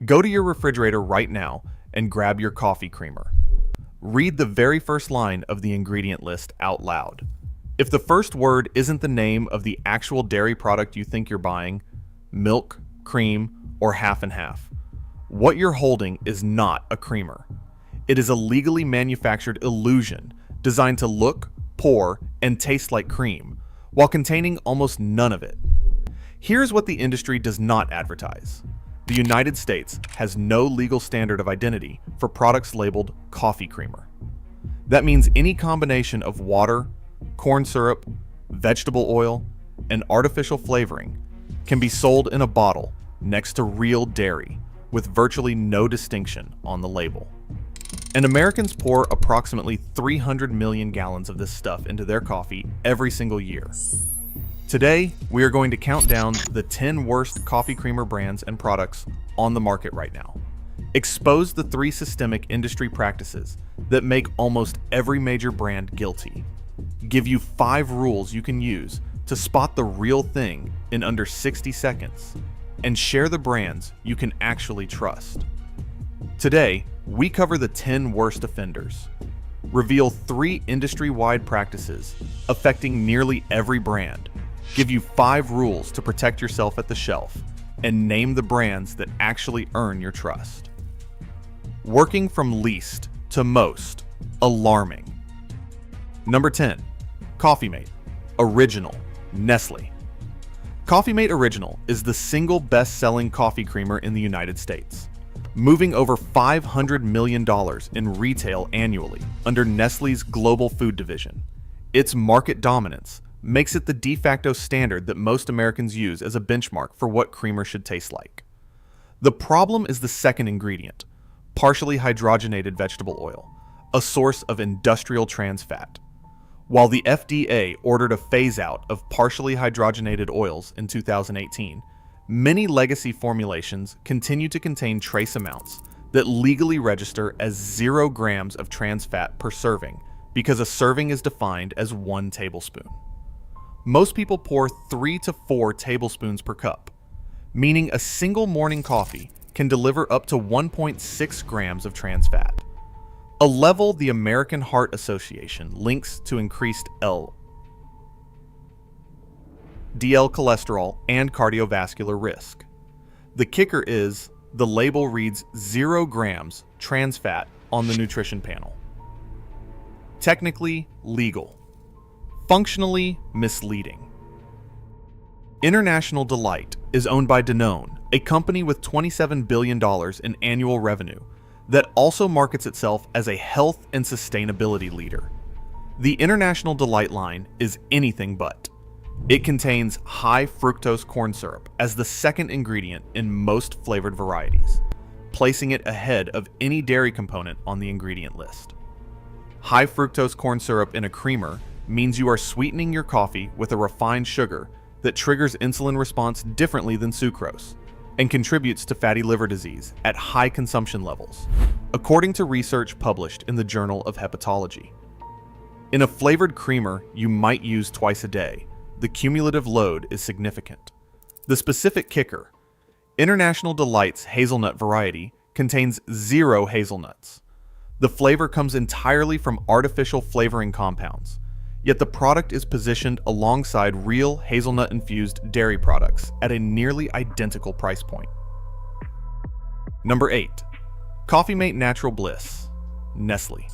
Go to your refrigerator right now and grab your coffee creamer. Read the very first line of the ingredient list out loud. If the first word isn't the name of the actual dairy product you think you're buying, milk, cream, or half and half, what you're holding is not a creamer. It is a legally manufactured illusion designed to look, pour, and taste like cream, while containing almost none of it. Here's what the industry does not advertise. The United States has no legal standard of identity for products labeled coffee creamer. That means any combination of water, corn syrup, vegetable oil, and artificial flavoring can be sold in a bottle next to real dairy with virtually no distinction on the label. And Americans pour approximately 300 million gallons of this stuff into their coffee every single year. Today, we are going to count down the 10 worst coffee creamer brands and products on the market right now. Expose the 3 systemic industry practices that make almost every major brand guilty. Give you 5 rules you can use to spot the real thing in under 60 seconds, and share the brands you can actually trust. Today, we cover the 10 worst offenders, reveal 3 industry-wide practices affecting nearly every brand, give you 5 rules to protect yourself at the shelf, and name the brands that actually earn your trust. Working from least to most, alarming. Number 10, Coffee Mate, Original, Nestle. Coffee Mate Original is the single best-selling coffee creamer in the United States, moving over $500 million in retail annually under Nestle's global food division. Its market dominance makes it the de facto standard that most Americans use as a benchmark for what creamer should taste like. The problem is the second ingredient, partially hydrogenated vegetable oil, a source of industrial trans fat. While the FDA ordered a phase-out of partially hydrogenated oils in 2018, many legacy formulations continue to contain trace amounts that legally register as 0 grams of trans fat per serving because a serving is defined as 1 tablespoon. Most people pour 3 to 4 tablespoons per cup, meaning a single morning coffee can deliver up to 1.6 grams of trans fat, a level the American Heart Association links to increased LDL cholesterol and cardiovascular risk. The kicker is the label reads 0 grams trans fat on the nutrition panel. Technically legal, functionally misleading. International Delight is owned by Danone, a company with $27 billion in annual revenue that also markets itself as a health and sustainability leader. The International Delight line is anything but. It contains high fructose corn syrup as the second ingredient in most flavored varieties, placing it ahead of any dairy component on the ingredient list. High fructose corn syrup in a creamer means you are sweetening your coffee with a refined sugar that triggers insulin response differently than sucrose and contributes to fatty liver disease at high consumption levels, according to research published in the Journal of Hepatology. In a flavored creamer you might use twice a day, the cumulative load is significant. The specific kicker, International Delight's hazelnut variety contains 0 hazelnuts. The flavor comes entirely from artificial flavoring compounds, yet the product is positioned alongside real hazelnut-infused dairy products at a nearly identical price point. Number 8. Coffee Mate Natural Bliss, Nestle.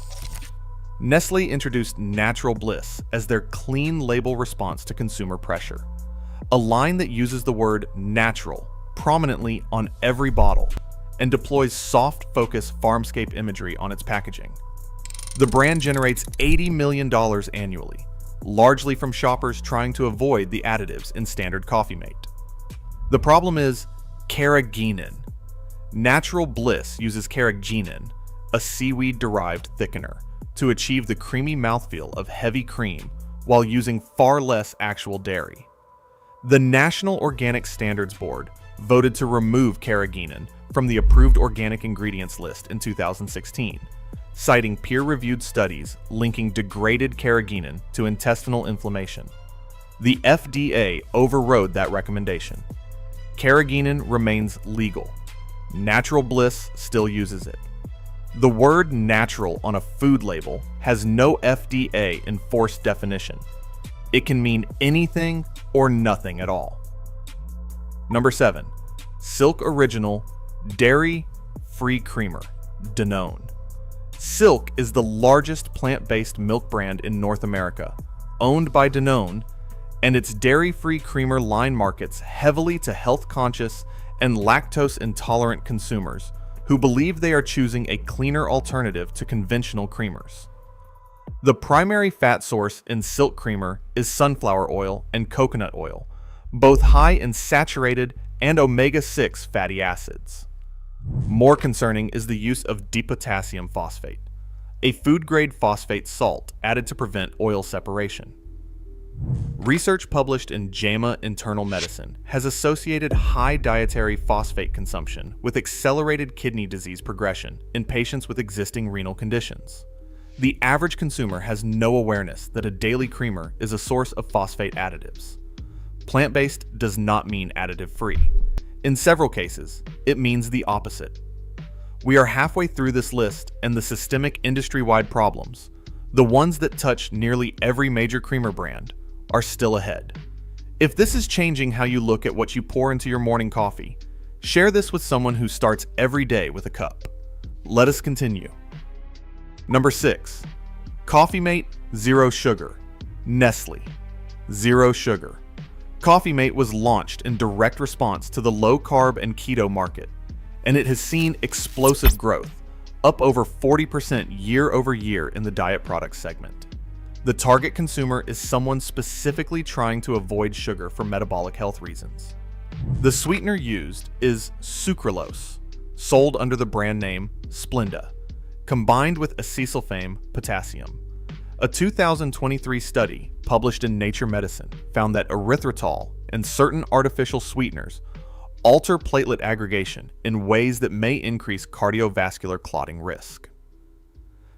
Nestle introduced Natural Bliss as their clean label response to consumer pressure, a line that uses the word natural prominently on every bottle and deploys soft focus farmscape imagery on its packaging. The brand generates $80 million annually, largely from shoppers trying to avoid the additives in standard Coffee Mate. The problem is carrageenan. Natural Bliss uses carrageenan, a seaweed-derived thickener, to achieve the creamy mouthfeel of heavy cream while using far less actual dairy. The National Organic Standards Board voted to remove carrageenan from the approved organic ingredients list in 2016, citing peer-reviewed studies linking degraded carrageenan to intestinal inflammation. The FDA overrode that recommendation. Carrageenan remains legal. Natural Bliss still uses it. The word natural on a food label has no FDA enforced definition. It can mean anything or nothing at all. Number 7. Silk Original Dairy-Free Creamer, Danone. Silk is the largest plant-based milk brand in North America, owned by Danone, and its dairy-free creamer line markets heavily to health-conscious and lactose-intolerant consumers who believe they are choosing a cleaner alternative to conventional creamers. The primary fat source in Silk creamer is sunflower oil and coconut oil, both high in saturated and omega-6 fatty acids. More concerning is the use of dipotassium phosphate, a food-grade phosphate salt added to prevent oil separation. Research published in JAMA Internal Medicine has associated high dietary phosphate consumption with accelerated kidney disease progression in patients with existing renal conditions. The average consumer has no awareness that a daily creamer is a source of phosphate additives. Plant-based does not mean additive-free. In several cases, it means the opposite. We are halfway through this list, and the systemic industry-wide problems, the ones that touch nearly every major creamer brand, are still ahead. If this is changing how you look at what you pour into your morning coffee, share this with someone who starts every day with a cup. Let us continue. Number 6. Coffee Mate Zero Sugar, Nestle. Zero sugar. Coffee Mate was launched in direct response to the low-carb and keto market, and it has seen explosive growth, up over 40% year over year in the diet products segment. The target consumer is someone specifically trying to avoid sugar for metabolic health reasons. The sweetener used is sucralose, sold under the brand name Splenda, combined with acesulfame potassium. A 2023 study published in Nature Medicine found that erythritol and certain artificial sweeteners alter platelet aggregation in ways that may increase cardiovascular clotting risk.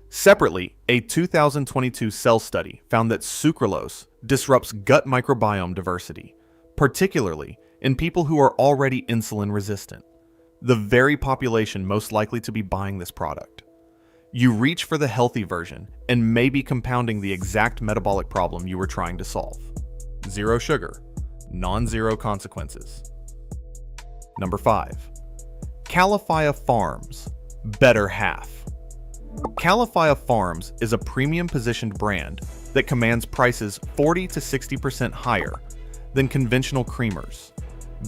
Separately, a 2022 Cell study found that sucralose disrupts gut microbiome diversity, particularly in people who are already insulin resistant, the very population most likely to be buying this product. You reach for the healthy version and may be compounding the exact metabolic problem you were trying to solve. Zero sugar, non-zero consequences. Number 5. Califia Farms, Better Half. Califia Farms is a premium positioned brand that commands prices 40 to 60% higher than conventional creamers,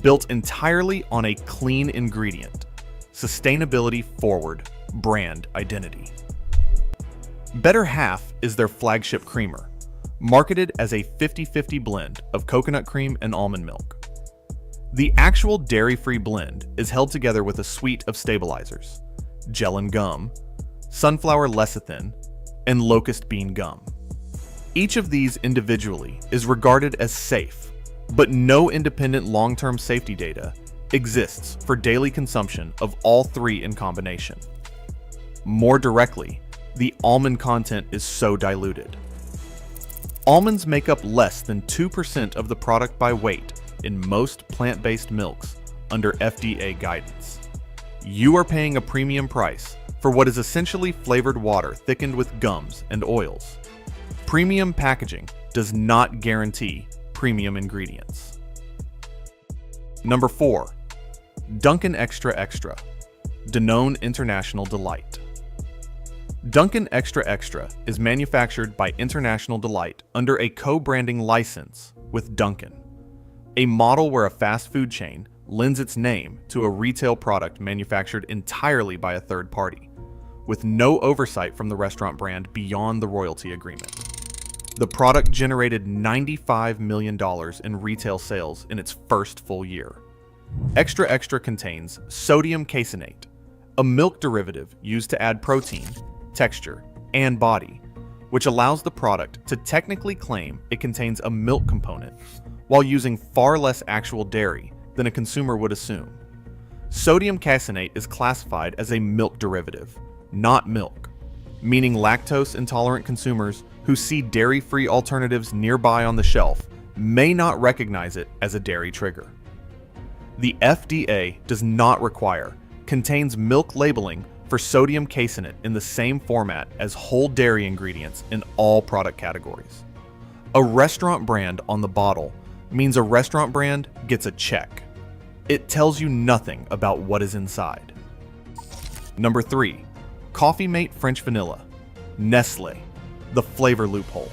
built entirely on a clean ingredient, sustainability forward brand identity. Better Half is their flagship creamer, marketed as a 50-50 blend of coconut cream and almond milk. The actual dairy-free blend is held together with a suite of stabilizers, gellan gum, sunflower lecithin, and locust bean gum. Each of these individually is regarded as safe, but no independent long-term safety data exists for daily consumption of all three in combination. More directly, the almond content is so diluted. Almonds make up less than 2% of the product by weight in most plant-based milks under FDA guidance. You are paying a premium price for what is essentially flavored water thickened with gums and oils. Premium packaging does not guarantee premium ingredients. Number 4. Dunkin' Extra Extra, Danone International Delight. Dunkin' Extra Extra is manufactured by International Delight under a co-branding license with Dunkin', a model where a fast food chain lends its name to a retail product manufactured entirely by a third party, with no oversight from the restaurant brand beyond the royalty agreement. The product generated $95 million in retail sales in its first full year. Extra Extra contains sodium caseinate, a milk derivative used to add protein, texture, and body, which allows the product to technically claim it contains a milk component while using far less actual dairy than a consumer would assume. Sodium caseinate is classified as a milk derivative, not milk, meaning lactose-intolerant consumers who see dairy-free alternatives nearby on the shelf may not recognize it as a dairy trigger. The FDA does not require contains milk labeling for sodium caseinate in the same format as whole dairy ingredients in all product categories. A restaurant brand on the bottle means a restaurant brand gets a check. It tells you nothing about what is inside. Number 3. Coffee Mate French Vanilla. Nestlé, the flavor loophole.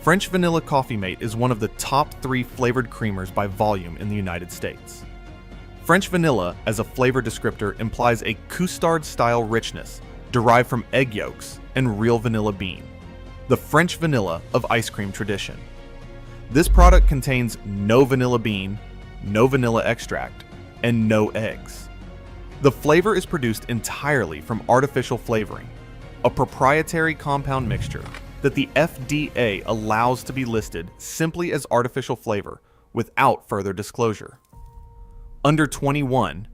French Vanilla Coffee Mate is one of the top 3 flavored creamers by volume in the United States. French vanilla as a flavor descriptor implies a custard-style richness derived from egg yolks and real vanilla bean, the French vanilla of ice cream tradition. This product contains no vanilla bean, no vanilla extract, and no eggs. The flavor is produced entirely from artificial flavoring, a proprietary compound mixture that the FDA allows to be listed simply as artificial flavor without further disclosure. Under 21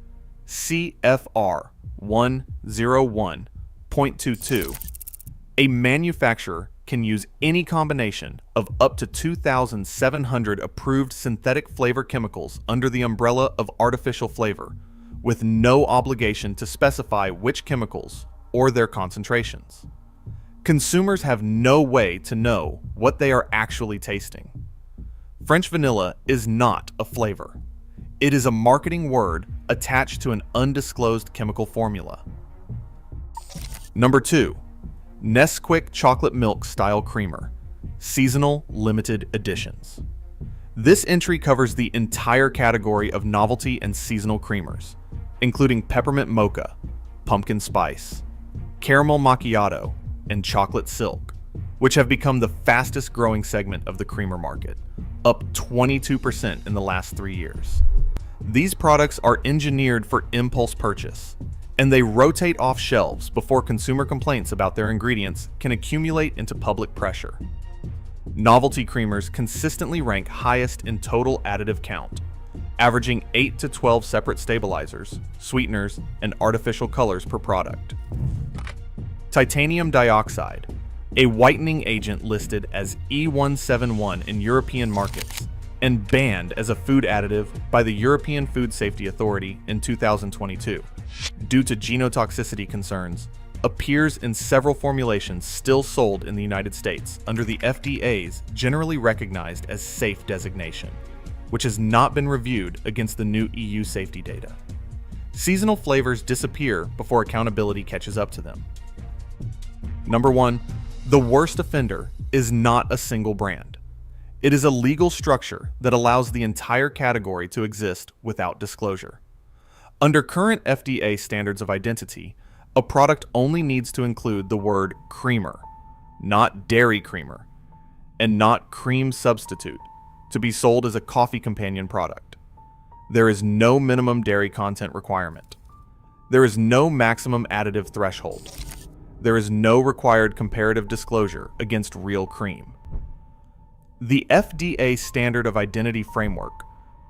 CFR 101.22, a manufacturer can use any combination of up to 2,700 approved synthetic flavor chemicals under the umbrella of artificial flavor, with no obligation to specify which chemicals or their concentrations. Consumers have no way to know what they are actually tasting. French vanilla is not a flavor. It is a marketing word attached to an undisclosed chemical formula. Number 2. Nesquik Chocolate Milk Style Creamer, Seasonal Limited Editions. This entry covers the entire category of novelty and seasonal creamers, including peppermint mocha, pumpkin spice, caramel macchiato, and chocolate silk, which have become the fastest growing segment of the creamer market, up 22% in the last 3 years. These products are engineered for impulse purchase, and they rotate off shelves before consumer complaints about their ingredients can accumulate into public pressure. Novelty creamers consistently rank highest in total additive count, averaging 8 to 12 separate stabilizers, sweeteners, and artificial colors per product. Titanium dioxide, a whitening agent listed as E171 in European markets and banned as a food additive by the European Food Safety Authority in 2022, due to genotoxicity concerns, appears in several formulations still sold in the United States under the FDA's generally recognized as safe designation, which has not been reviewed against the new EU safety data. Seasonal flavors disappear before accountability catches up to them. Number 1. The worst offender is not a single brand. It is a legal structure that allows the entire category to exist without disclosure. Under current FDA standards of identity, a product only needs to include the word creamer, not dairy creamer, and not cream substitute, to be sold as a coffee companion product. There is no minimum dairy content requirement. There is no maximum additive threshold. There is no required comparative disclosure against real cream. The FDA Standard of Identity Framework,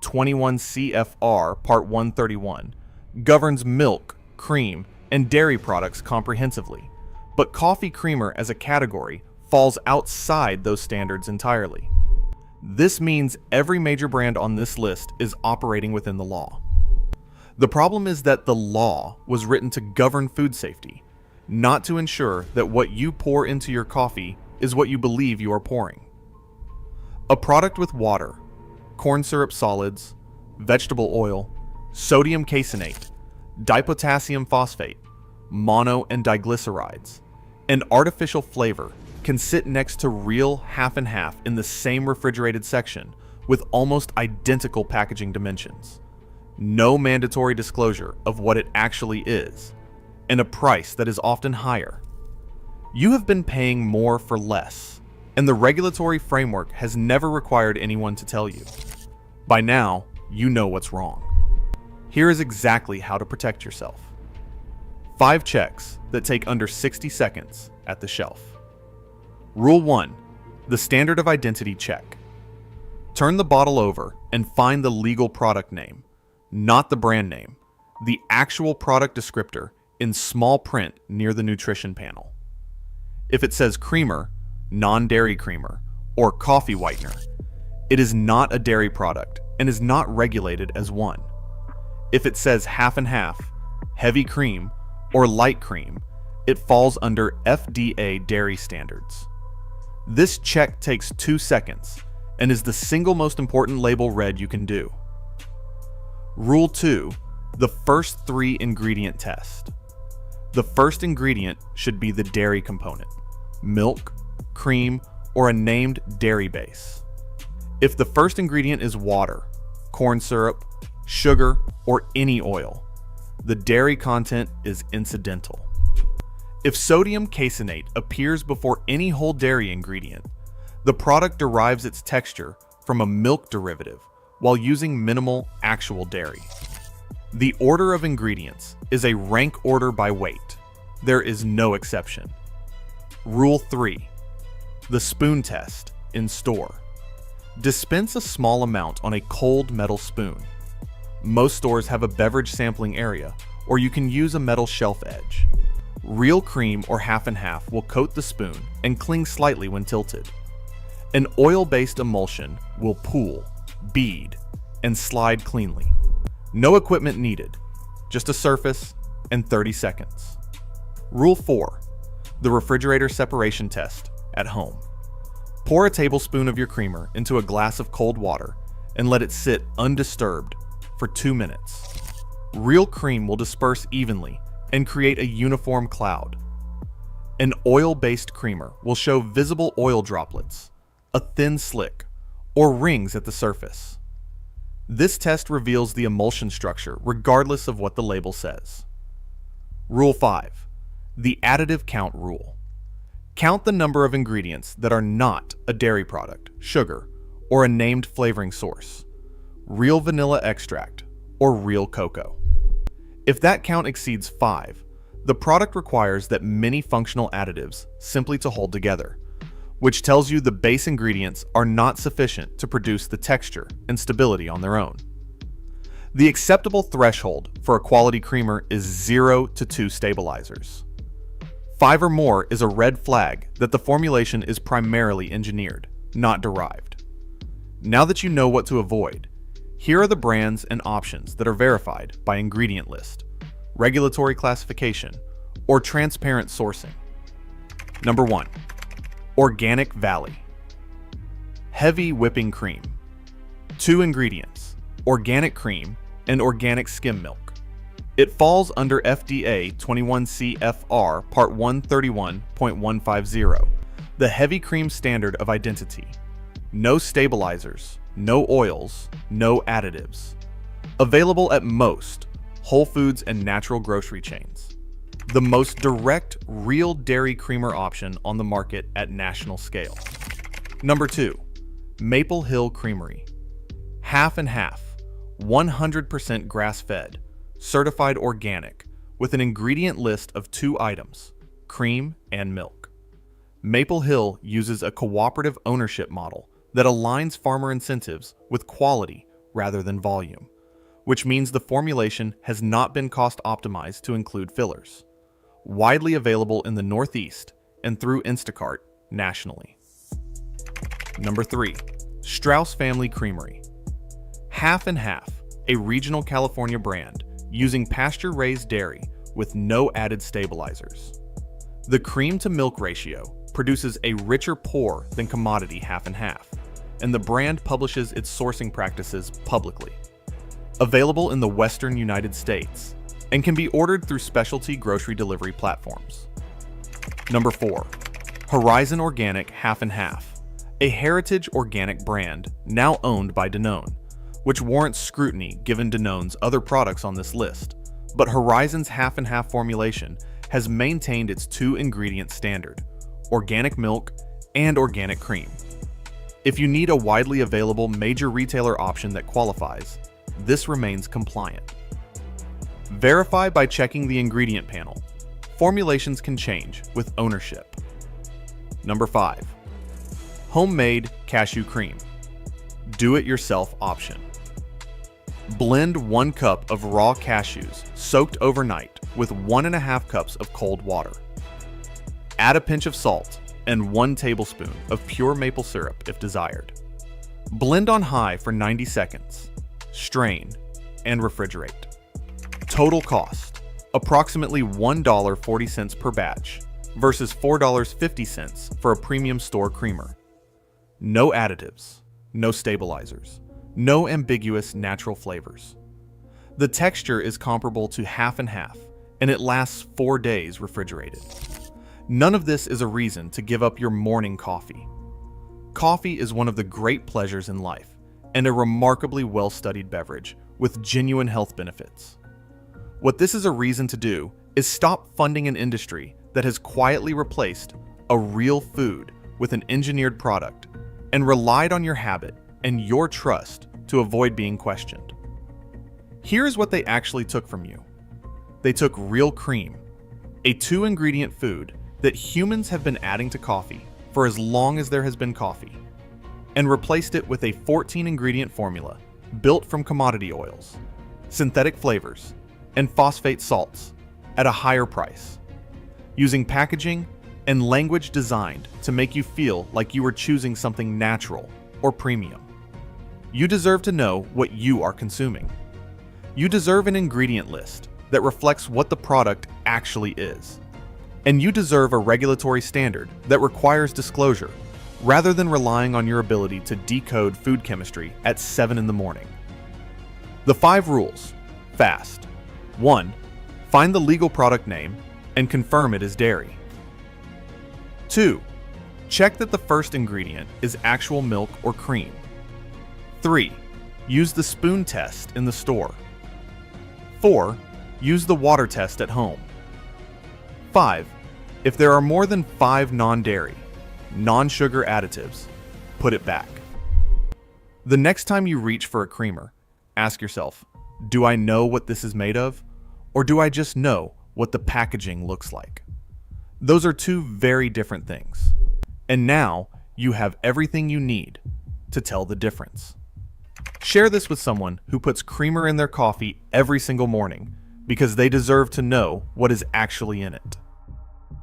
21 CFR Part 131, governs milk, cream, and dairy products comprehensively, but coffee creamer as a category falls outside those standards entirely. This means every major brand on this list is operating within the law. The problem is that the law was written to govern food safety, not to ensure that what you pour into your coffee is what you believe you are pouring. A product with water, corn syrup solids, vegetable oil, sodium caseinate, dipotassium phosphate, mono and diglycerides, and artificial flavor can sit next to real half and half in the same refrigerated section with almost identical packaging dimensions. No mandatory disclosure of what it actually is, and a price that is often higher. You have been paying more for less, and the regulatory framework has never required anyone to tell you. By now, you know what's wrong. Here is exactly how to protect yourself. 5 checks that take under 60 seconds at the shelf. Rule 1. The standard of identity check. Turn the bottle over and find the legal product name, not the brand name, the actual product descriptor in small print near the nutrition panel. If it says creamer, non-dairy creamer, or coffee whitener, it is not a dairy product and is not regulated as one. If it says half and half, heavy cream, or light cream, it falls under FDA dairy standards. This check takes 2 seconds and is the single most important label read you can do. Rule 2. The first 3 ingredient test. The first ingredient should be the dairy component: milk, cream, or a named dairy base. If the first ingredient is water, corn syrup, sugar, or any oil, the dairy content is incidental. If sodium caseinate appears before any whole dairy ingredient, the product derives its texture from a milk derivative while using minimal actual dairy. The order of ingredients is a rank order by weight. There is no exception. Rule 3. The spoon test in store. Dispense a small amount on a cold metal spoon. Most stores have a beverage sampling area, or you can use a metal shelf edge. Real cream or half and half will coat the spoon and cling slightly when tilted. An oil-based emulsion will pool, bead, and slide cleanly. No equipment needed, just a surface and 30 seconds. Rule 4. The refrigerator separation test at home. Pour a tablespoon of your creamer into a glass of cold water and let it sit undisturbed for 2 minutes. Real cream will disperse evenly and create a uniform cloud. An oil-based creamer will show visible oil droplets, a thin slick, or rings at the surface. This test reveals the emulsion structure regardless of what the label says. Rule 5. The additive count rule. Count the number of ingredients that are not a dairy product, sugar, or a named flavoring source, real vanilla extract, or real cocoa. If that count exceeds 5, the product requires that many functional additives simply to hold together, which tells you the base ingredients are not sufficient to produce the texture and stability on their own. The acceptable threshold for a quality creamer is 0 to 2 stabilizers. 5 or more is a red flag that the formulation is primarily engineered, not derived. Now that you know what to avoid, here are the brands and options that are verified by ingredient list, regulatory classification, or transparent sourcing. Number 1. Organic Valley. Heavy whipping cream. 2 ingredients: organic cream and organic skim milk. It falls under FDA 21 CFR Part 131.150, the heavy cream standard of identity. No stabilizers, no oils, no additives. Available at most Whole Foods and natural grocery chains. The most direct, real dairy creamer option on the market at national scale. Number 2. Maple Hill Creamery. Half and half, 100% grass-fed, certified organic, with an ingredient list of 2 items, cream and milk. Maple Hill uses a cooperative ownership model that aligns farmer incentives with quality rather than volume, which means the formulation has not been cost optimized to include fillers. Widely available in the Northeast and through Instacart nationally. Number 3. Strauss Family Creamery. Half and half, a regional California brand using pasture-raised dairy with no added stabilizers. The cream-to-milk ratio produces a richer pour than commodity half and half, and the brand publishes its sourcing practices publicly. Available in the Western United States, and can be ordered through specialty grocery delivery platforms. Number 4. Horizon Organic Half and Half, a heritage organic brand now owned by Danone, which warrants scrutiny given Danone's other products on this list, but Horizon's half and half formulation has maintained its 2-ingredient standard, organic milk and organic cream. If you need a widely available major retailer option that qualifies, this remains compliant. Verify by checking the ingredient panel. Formulations can change with ownership. Number 5. Homemade cashew cream. Do-it-yourself option. Blend 1 cup of raw cashews soaked overnight with 1.5 cups of cold water. Add a pinch of salt and 1 tablespoon of pure maple syrup if desired. Blend on high for 90 seconds. Strain and refrigerate. Total cost, approximately $1.40 per batch versus $4.50 for a premium store creamer. No additives, no stabilizers, no ambiguous natural flavors. The texture is comparable to half and half, and it lasts 4 days refrigerated. None of this is a reason to give up your morning coffee. Coffee is one of the great pleasures in life, and a remarkably well-studied beverage with genuine health benefits. What this is a reason to do is stop funding an industry that has quietly replaced a real food with an engineered product and relied on your habit and your trust to avoid being questioned. Here's what they actually took from you. They took real cream, a 2-ingredient food that humans have been adding to coffee for as long as there has been coffee, and replaced it with a 14-ingredient formula built from commodity oils, synthetic flavors, and phosphate salts at a higher price, using packaging and language designed to make you feel like you were choosing something natural or premium. You deserve to know what you are consuming. You deserve an ingredient list that reflects what the product actually is. And you deserve a regulatory standard that requires disclosure rather than relying on your ability to decode food chemistry at 7 in the morning. The 5 rules. Fast. 1. Find the legal product name and confirm it is dairy. 2. Check that the first ingredient is actual milk or cream. 3. Use the spoon test in the store. 4. Use the water test at home. 5. If there are more than 5 non-dairy, non-sugar additives, put it back. The next time you reach for a creamer, ask yourself, do I know what this is made of? Or do I just know what the packaging looks like? Those are 2 very different things. And now you have everything you need to tell the difference. Share this with someone who puts creamer in their coffee every single morning because they deserve to know what is actually in it.